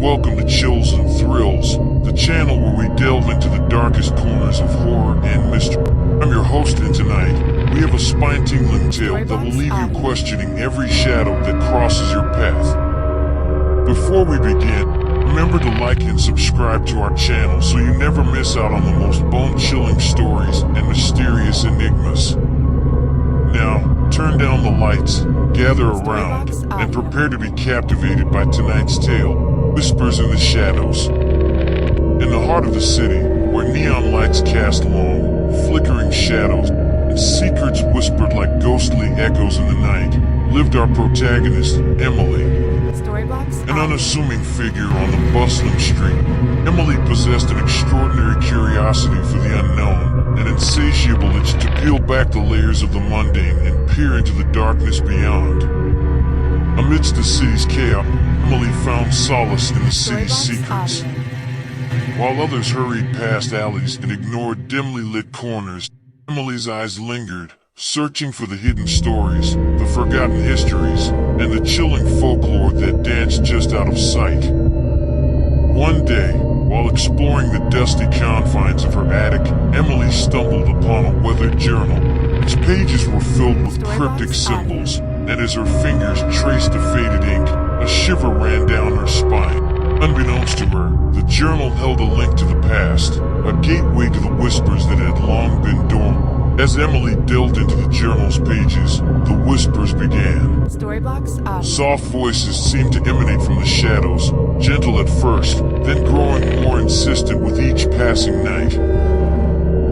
welcome to Chills and Thrills, the channel where we delve into the darkest corners of horror and mystery. I'm your host, and tonight, we have a spine-tingling tale that will leave you questioning every shadow that crosses your path. Before we begin, remember to like and subscribe to our channel so you never miss out on the most bone-chilling stories and mysterious enigmas. Now, turn down the lights, gather around, and prepare to be captivated by tonight's tale, Whispers in the Shadows. In the heart of the city, where neon lights cast long, flickering shadows, and secrets whispered like ghostly echoes in the night, lived our protagonist, Emily. An unassuming figure on the bustling street, Emily possessed an extraordinary curiosity for the unknown, an insatiable itch to peel back the layers of the mundane and peer into the darkness beyond. Amidst the city's chaos, Emily found solace in the city's secrets. While others hurried past alleys and ignored dimly lit corners, Emily's eyes lingered, searching for the hidden stories, the forgotten histories, and the chilling folklore that danced just out of sight. One day, while exploring the dusty confines of her attic, Emily stumbled upon a weathered journal. Its pages were filled with cryptic symbols, and as her fingers traced the faded ink, a shiver ran down her spine. Unbeknownst to her, the journal held a link to the past, a gateway to the whispers that had long been dormant. As Emily delved into the journal's pages, the whispers began. Soft voices seemed to emanate from the shadows, gentle at first, then growing more insistent with each passing night.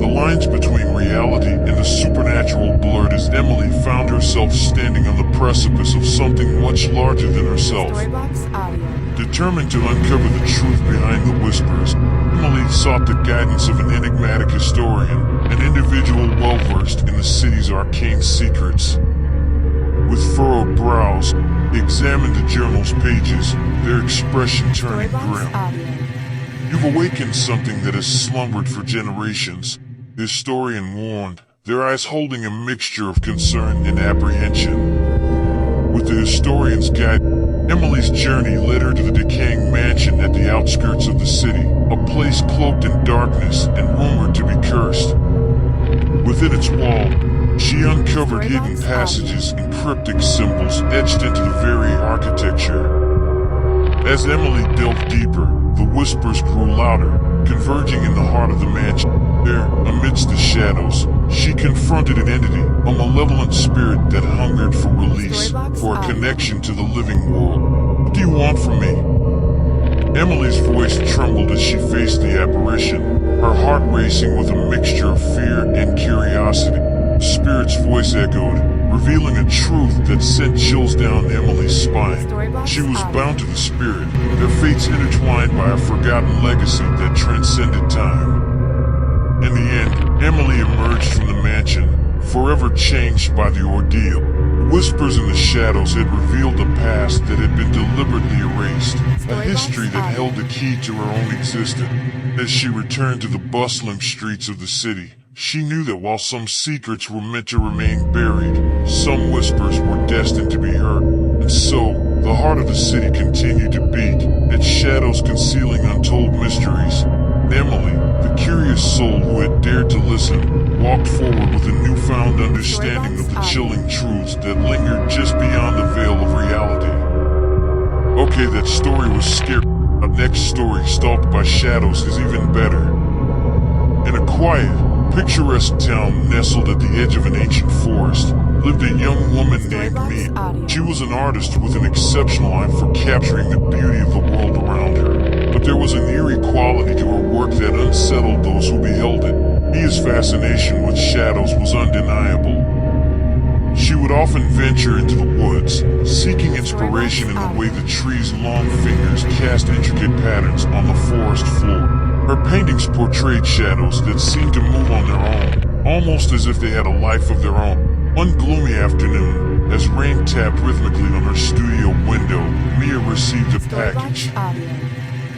The lines between reality and the supernatural blurred as Emily found herself standing on the precipice of something much larger than herself. Determined to uncover the truth behind the whispers, Emily sought the guidance of an enigmatic historian, an individual well-versed in the city's arcane secrets. With furrowed brows, they examined the journal's pages, their expression turning grim. You've awakened something that has slumbered for generations, the historian warned, their eyes holding a mixture of concern and apprehension. With the historian's guide, Emily's journey led her to the decaying mansion at the outskirts of the city, a place cloaked in darkness and rumored to be cursed. Within its wall, she uncovered hidden passages and cryptic symbols etched into the very architecture. As Emily delved deeper, the whispers grew louder, converging in the heart of the mansion. There, amidst the shadows, she confronted an entity, a malevolent spirit that hungered for release, for a connection to the living world. What do you want from me? Emily's voice trembled as she faced the apparition, her heart racing with a mixture of fear and curiosity. The spirit's voice echoed, revealing a truth that sent chills down Emily's spine. She was bound to the spirit, their fates intertwined by a forgotten legacy that transcended time. In the end, Emily emerged from the mansion, forever changed by the ordeal. Whispers in the shadows had revealed a past that had been deliberately erased, a history that held the key to her own existence. As she returned to the bustling streets of the city, she knew that while some secrets were meant to remain buried, some whispers were destined to be heard. And so, the heart of the city continued to beat, its shadows concealing untold mysteries. Emily, the curious soul who had dared to listen, walked forward with a newfound understanding of the chilling truths that lingered just beyond the veil of reality. Okay, that story was scary. Our next story, stalked by shadows, is even better. In a quiet, picturesque town nestled at the edge of an ancient forest, lived a young woman named Mia. She was an artist with an exceptional eye for capturing the beauty of the world around her. But there was an eerie quality to her work that unsettled those who beheld it. Mia's fascination with shadows was undeniable. She would often venture into the woods, seeking inspiration in the way the tree's long fingers cast intricate patterns on the forest floor. Her paintings portrayed shadows that seemed to move on their own, almost as if they had a life of their own. One gloomy afternoon, as rain tapped rhythmically on her studio window, Mia received a package.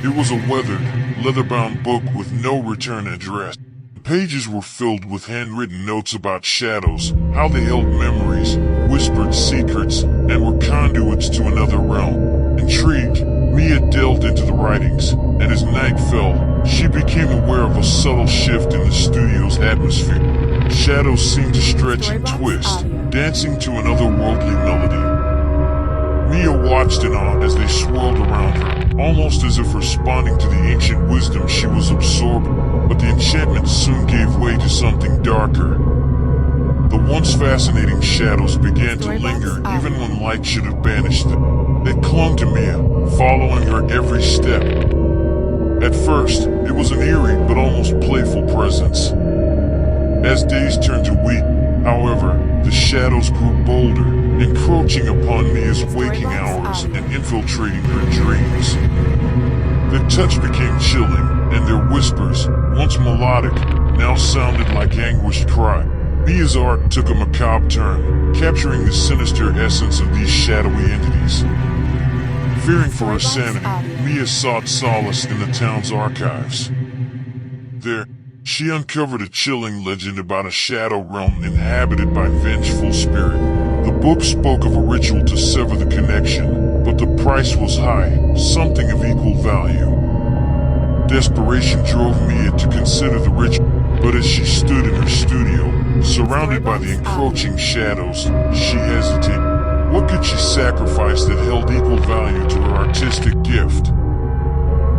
It was a weathered, leather-bound book with no return address. The pages were filled with handwritten notes about shadows, how they held memories, whispered secrets, and were conduits to another realm. Intrigued, Mia delved into the writings, and as night fell, she became aware of a subtle shift in the studio's atmosphere. Shadows seemed to stretch and twist, dancing to an otherworldly melody. Mia watched in awe as they swirled around her, almost as if responding to the ancient wisdom she was absorbing. But the enchantment soon gave way to something darker. The once fascinating shadows began to linger even when light should have banished them. They clung to Mia, following her every step. At first, it was an eerie but almost playful presence. As days turned to week, however, the shadows grew bolder, encroaching upon Mia's waking hours and infiltrating her dreams. Their touch became chilling, and their whispers, once melodic, now sounded like anguished cry. Mia's art took a macabre turn, capturing the sinister essence of these shadowy entities. Fearing for her sanity, Mia sought solace in the town's archives. There, she uncovered a chilling legend about a shadow realm inhabited by vengeful spirit. The book spoke of a ritual to sever the connection, but the price was high, something of equal value. Desperation drove Mia to consider the ritual, but as she stood in her studio, surrounded by the encroaching shadows, she hesitated. What could she sacrifice that held equal value to her artistic gift?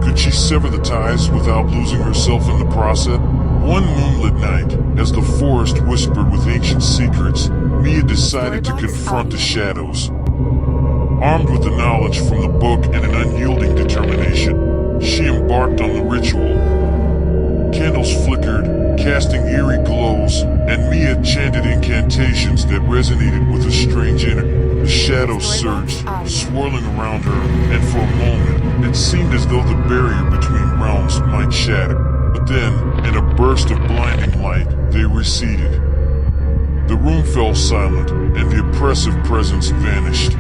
Could she sever the ties without losing herself in the process? One moonlit night, as the forest whispered with ancient secrets, Mia decided to confront the shadows. Armed with the knowledge from the book and an unyielding determination, she embarked on the ritual. Candles flickered, casting eerie glows, and Mia chanted incantations that resonated with a strange energy. The shadows surged, swirling around her, and for a moment, it seemed as though the barrier between realms might shatter. But then, in a burst of blinding light, they receded. The room fell silent, and the oppressive presence vanished.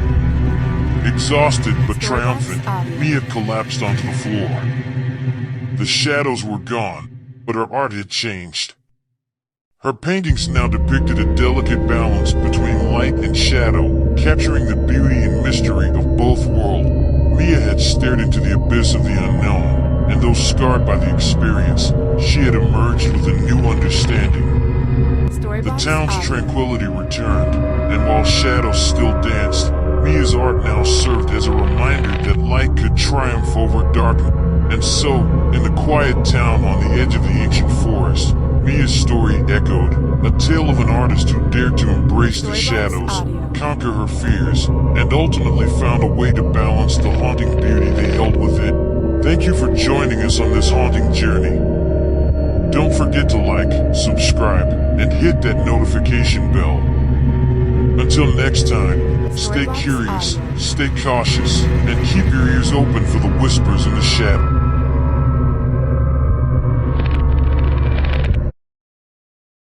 Exhausted but triumphant, Mia collapsed onto the floor. The shadows were gone, but her art had changed. Her paintings now depicted a delicate balance between light and shadow, capturing the beauty and mystery of both worlds. Mia had stared into the abyss of the unknown, and though scarred by the experience, she had emerged with a new understanding. The town's tranquility returned, and while shadows still danced, Mia's art now served as a reminder that light could triumph over darkness. And so, in the quiet town on the edge of the ancient forest, Mia's story echoed, a tale of an artist who dared to embrace the shadows, conquer her fears, and ultimately found a way to balance the haunting beauty they held within. Thank you for joining us on this haunting journey. Don't forget to like, subscribe, and hit that notification bell. Until next time, stay curious, stay cautious, and keep your ears open for the whispers in the shadow.